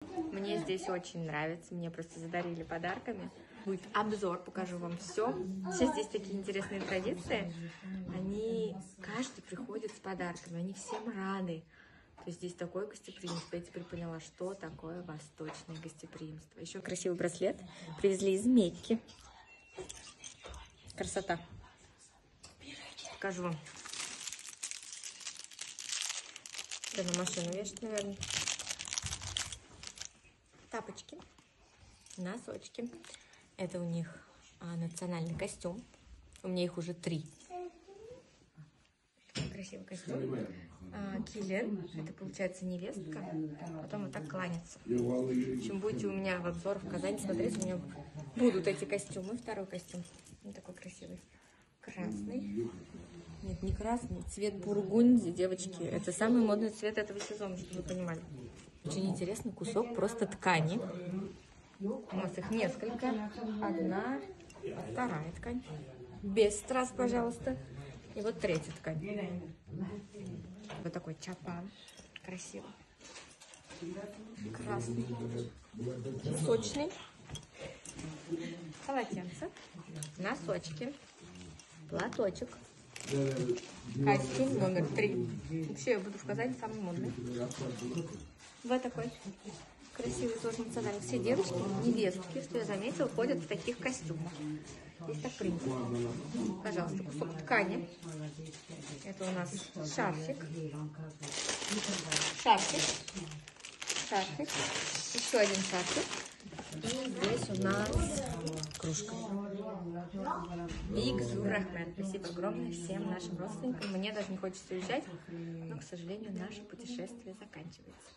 Мне здесь очень нравится, мне просто задарили подарками. Будет обзор, покажу вам все. Сейчас здесь такие интересные традиции. Они, каждый приходит с подарками, они всем рады. То есть здесь такое гостеприимство. Я теперь поняла, что такое восточное гостеприимство. Еще красивый браслет привезли из Мекки. Красота. Покажу вам. Это на машину вешать, наверное. Тапочки, носочки. Это у них национальный костюм. У меня их уже 3. Красивый костюм. Киллер, это получается невестка. Потом вот так кланяться. В общем, будете у меня в обзорах в Казани смотреть, у меня будут эти костюмы. Второй костюм. Он такой красивый. Красный. Нет, не красный. Цвет бургунди, девочки. Это самый модный цвет этого сезона, чтобы вы понимали. Очень интересный кусок просто ткани. У нас их несколько. Одна, вторая ткань. Без страз, пожалуйста. И вот третья ткань. Вот такой чапан. Красиво. Красный. Сочный. Полотенце. Носочки. Платочек. Костюм номер 3. Вообще, я буду в Казани самый модный. Вот такой красивый, тоже национальный. Все девочки, невестки, что я заметила, ходят в таких костюмах. Здесь так принято. Пожалуйста, кусок ткани. Это у нас шарфик. Шарфик. Шарфик. Еще один шарфик. И здесь у нас кружка. Биг-Зур-Рахмет. Спасибо огромное всем нашим родственникам. Мне даже не хочется уезжать, но, к сожалению, наше путешествие заканчивается.